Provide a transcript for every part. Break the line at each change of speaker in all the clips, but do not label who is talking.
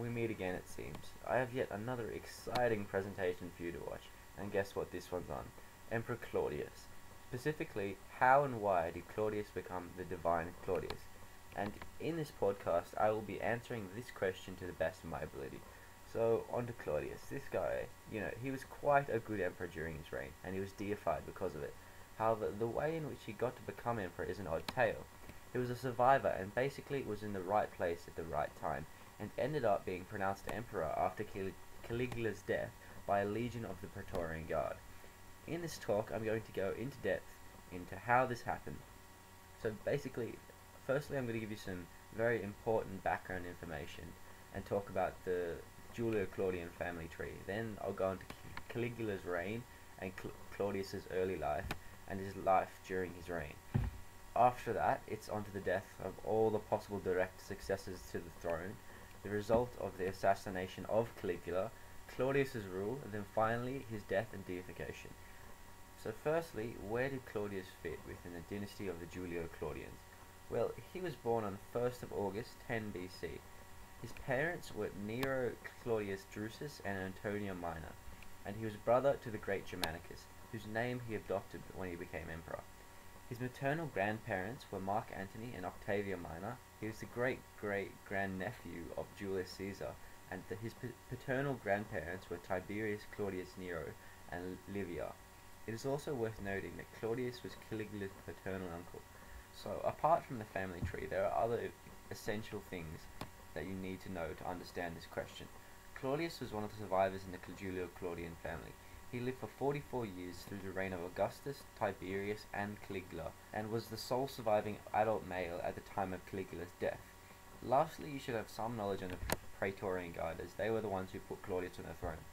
we meet again it seems. I have yet another exciting presentation for you to watch, and guess what this one's on? Emperor Claudius. Specifically, how and why did Claudius become the divine Claudius? And in this podcast, I will be answering this question to the best of my ability. So, on to Claudius. This guy, he was quite a good emperor during his reign, and he was deified because of it. However, the way in which he got to become emperor is an odd tale. He was a survivor and basically was in the right place at the right time, and ended up being pronounced emperor after Caligula's death by a legion of the Praetorian Guard. In this talk, I'm going to go into depth into how this happened. So basically, firstly I'm going to give you some very important background information and talk about the Julio-Claudian family tree. Then I'll go into Caligula's reign and Claudius's early life and his life during his reign. After that, it's on to the death of all the possible direct successors to the throne, the result of the assassination of Caligula, Claudius's rule, and then finally his death and deification. So firstly, where did Claudius fit within the dynasty of the Julio-Claudians? Well, he was born on 1st of August 10 BC. His parents were Nero Claudius Drusus and Antonia Minor, and he was brother to the great Germanicus, whose name he adopted when he became emperor. His maternal grandparents were Mark Antony and Octavia Minor. He was the great-great-grandnephew of Julius Caesar, and his paternal grandparents were Tiberius Claudius Nero and Livia. It is also worth noting that Claudius was Caligula's paternal uncle. So, apart from the family tree, there are other essential things that you need to know to understand this question. Claudius was one of the survivors in the Julio-Claudian family. He lived for 44 years through the reign of Augustus, Tiberius, and Caligula, and was the sole surviving adult male at the time of Caligula's death. Lastly, you should have some knowledge on the Praetorian Guard, as they were the ones who put Claudius on the throne.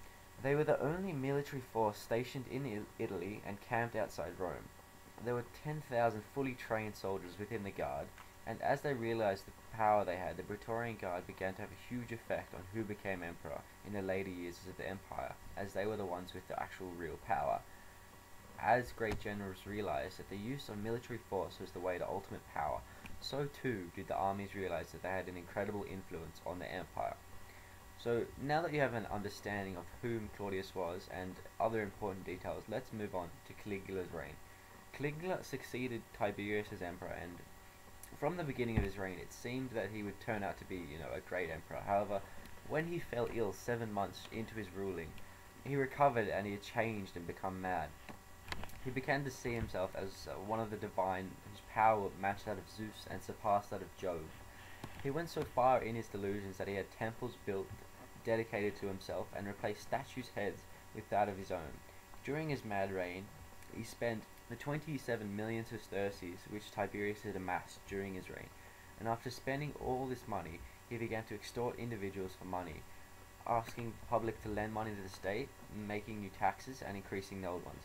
They were the only military force stationed in Italy and camped outside Rome. There were 10,000 fully trained soldiers within the Guard, and as they realized the power they had, the Praetorian Guard began to have a huge effect on who became emperor in the later years of the empire, as they were the ones with the actual real power. As great generals realized that the use of military force was the way to ultimate power, so too did the armies realize that they had an incredible influence on the empire. So now that you have an understanding of whom Claudius was and other important details, let's move on to Caligula's reign. Caligula succeeded Tiberius as emperor, and from the beginning of his reign, it seemed that he would turn out to be, a great emperor. However, when he fell ill 7 months into his ruling, he recovered and he had changed and become mad. He began to see himself as one of the divine, whose power matched that of Zeus and surpassed that of Jove. He went so far in his delusions that he had temples built dedicated to himself and replaced statues' heads with that of his own. During his mad reign, he spent the 27 million sesterces which Tiberius had amassed during his reign, and after spending all this money, he began to extort individuals for money, asking the public to lend money to the state, making new taxes, and increasing the old ones.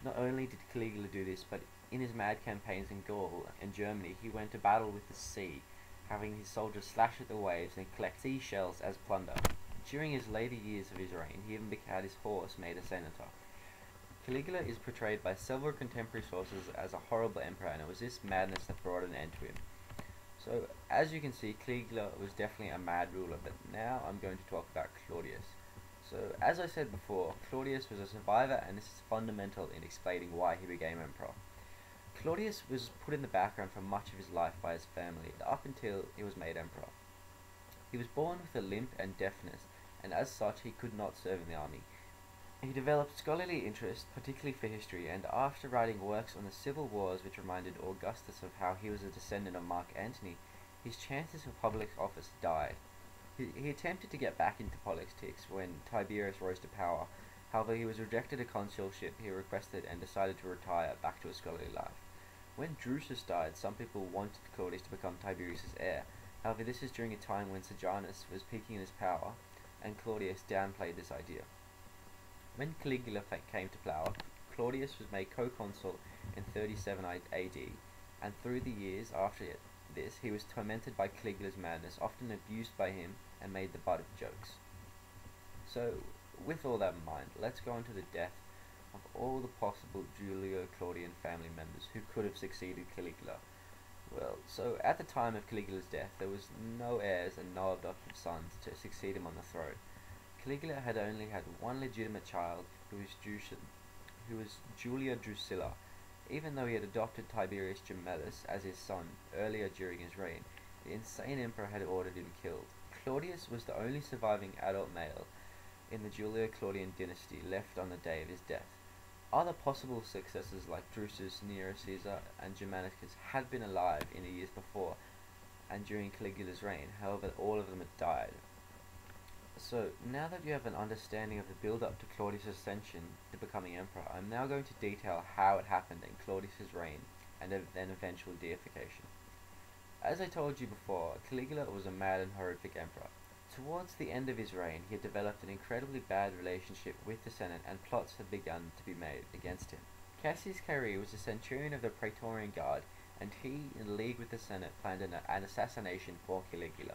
Not only did Caligula do this, but in his mad campaigns in Gaul and Germany, he went to battle with the sea, having his soldiers slash at the waves and collect seashells as plunder. During his later years of his reign, he even had his horse made a senator. Caligula is portrayed by several contemporary sources as a horrible emperor, and it was this madness that brought an end to him. So, as you can see, Caligula was definitely a mad ruler, but now I'm going to talk about Claudius. So, as I said before, Claudius was a survivor, and this is fundamental in explaining why he became emperor. Claudius was put in the background for much of his life by his family, up until he was made emperor. He was born with a limp and deafness, and as such he could not serve in the army. He developed scholarly interest, particularly for history, and after writing works on the civil wars which reminded Augustus of how he was a descendant of Mark Antony, his chances for public office died. He attempted to get back into politics when Tiberius rose to power. However, he was rejected a consulship he requested and decided to retire back to a scholarly life. When Drusus died, some people wanted Claudius to become Tiberius's heir. However, this is during a time when Sejanus was peaking in his power, and Claudius downplayed this idea. When Caligula came to power, Claudius was made co-consul in 37 AD, and through the years after this, he was tormented by Caligula's madness, often abused by him and made the butt of jokes. So, with all that in mind, let's go into the death of all the possible Julio-Claudian family members who could have succeeded Caligula. Well, so at the time of Caligula's death, there was no heirs and no adopted sons to succeed him on the throne. Caligula had only had one legitimate child, who was Julia Drusilla. Even though he had adopted Tiberius Gemellus as his son earlier during his reign, the insane emperor had ordered him killed. Claudius was the only surviving adult male in the Julio-Claudian dynasty left on the day of his death. Other possible successors like Drusus, Nero, Caesar, and Germanicus had been alive in the years before and during Caligula's reign, however all of them had died. So, now that you have an understanding of the build-up to Claudius' ascension to becoming emperor, I'm now going to detail how it happened in Claudius' reign and then eventual deification. As I told you before, Caligula was a mad and horrific emperor. Towards the end of his reign, he had developed an incredibly bad relationship with the Senate, and plots had begun to be made against him. Cassius Caesar was a centurion of the Praetorian Guard, and he, in league with the Senate, planned an assassination for Caligula.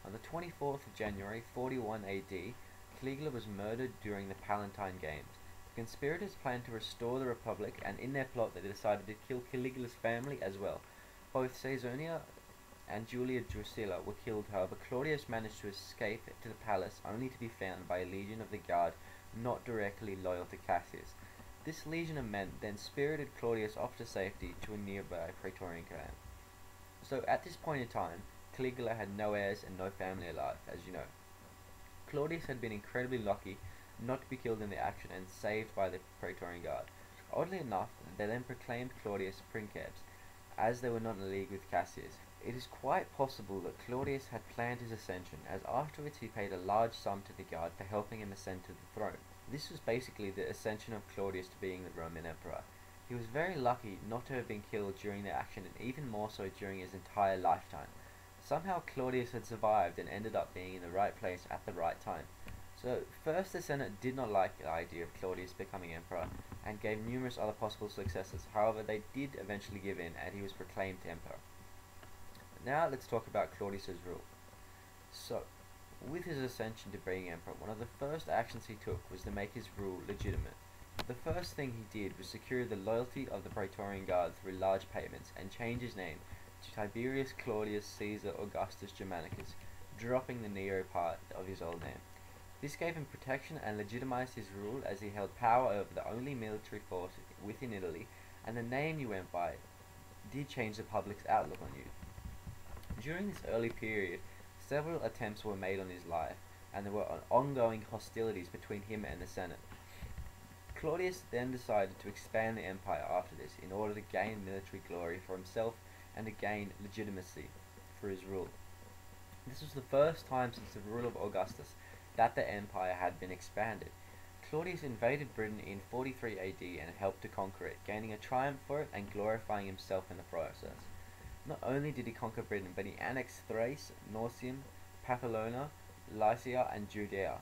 On the 24th of January 41 AD, Caligula was murdered during the Palatine Games. The conspirators planned to restore the Republic, and in their plot they decided to kill Caligula's family as well. Both Caesonia and Julia Drusilla were killed. However, Claudius managed to escape to the palace, only to be found by a legion of the guard not directly loyal to Cassius. This legion of men then spirited Claudius off to safety to a nearby Praetorian camp. So at this point in time, Caligula had no heirs and no family alive, as you know. Claudius had been incredibly lucky not to be killed in the action and saved by the Praetorian Guard. Oddly enough, they then proclaimed Claudius princeps, as they were not in league with Cassius. It is quite possible that Claudius had planned his ascension, as afterwards he paid a large sum to the guard for helping him ascend to the throne. This was basically the ascension of Claudius to being the Roman emperor. He was very lucky not to have been killed during the action, and even more so during his entire lifetime. Somehow Claudius had survived and ended up being in the right place at the right time. So first, the Senate did not like the idea of Claudius becoming emperor and gave numerous other possible successors. However, they did eventually give in and he was proclaimed emperor. Now let's talk about Claudius' rule. So, with his ascension to being emperor, one of the first actions he took was to make his rule legitimate. The first thing he did was secure the loyalty of the Praetorian Guard through large payments and change his name to Tiberius Claudius Caesar Augustus Germanicus, dropping the Nero part of his old name. This gave him protection and legitimized his rule, as he held power over the only military force within Italy, and the name you went by did change the public's outlook on you. During this early period, several attempts were made on his life, and there were ongoing hostilities between him and the Senate. Claudius then decided to expand the empire after this in order to gain military glory for himself and to gain legitimacy for his rule. This was the first time since the rule of Augustus that the empire had been expanded. Claudius invaded Britain in 43 AD and helped to conquer it, gaining a triumph for it and glorifying himself in the process. Not only did he conquer Britain, but he annexed Thrace, Norcium, Paphlona, Lycia, and Judea.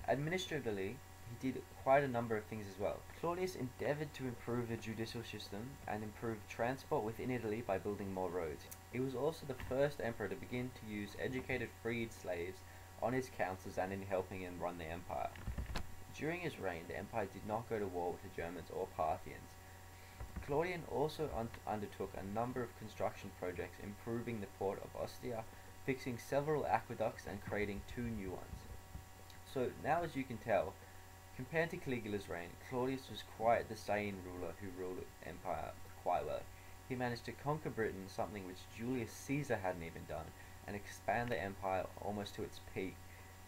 Administratively, he did quite a number of things as well. Claudius endeavored to improve the judicial system and improve transport within Italy by building more roads. He was also the first emperor to begin to use educated freed slaves on his councils and in helping him run the empire. During his reign, the empire did not go to war with the Germans or Parthians. Claudius also undertook a number of construction projects, improving the port of Ostia, fixing several aqueducts, and creating 2 new ones. So now, as you can tell, compared to Caligula's reign, Claudius was quite the sane ruler who ruled the empire quite well. He managed to conquer Britain, something which Julius Caesar hadn't even done, and expand the empire almost to its peak.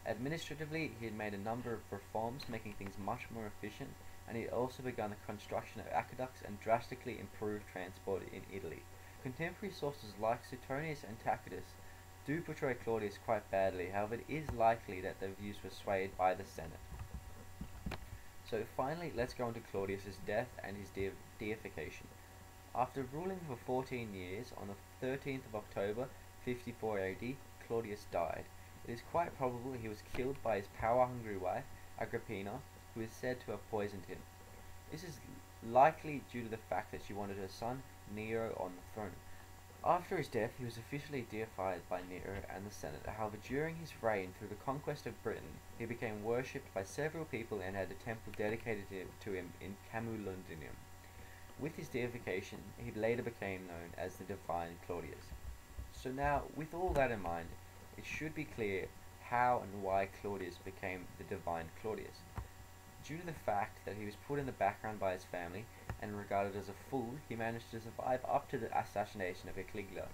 Administratively, he had made a number of reforms, making things much more efficient, and he had also begun the construction of aqueducts and drastically improved transport in Italy. Contemporary sources like Suetonius and Tacitus do portray Claudius quite badly, however it is likely that their views were swayed by the Senate. So finally, let's go on to Claudius' death and his deification. After ruling for 14 years, on the 13th of October 54 AD, Claudius died. It is quite probable he was killed by his power-hungry wife, Agrippina, who is said to have poisoned him. This is likely due to the fact that she wanted her son, Nero, on the throne. After his death, he was officially deified by Nero and the Senate. However, during his reign, through the conquest of Britain, he became worshipped by several people and had a temple dedicated to him in Camulodunum. With his deification, he later became known as the divine Claudius. So now, with all that in mind, it should be clear how and why Claudius became the divine Claudius. Due to the fact that he was put in the background by his family and regarded as a fool, he managed to survive up to the assassination of Caligula.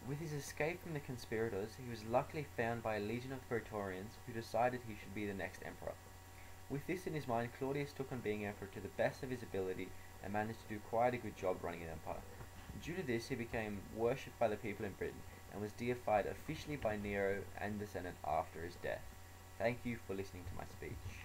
With his escape from the conspirators, he was luckily found by a legion of Praetorians who decided he should be the next emperor. With this in his mind, Claudius took on being emperor to the best of his ability and managed to do quite a good job running an empire. Due to this, he became worshipped by the people in Britain and was deified officially by Nero and the Senate after his death. Thank you for listening to my speech.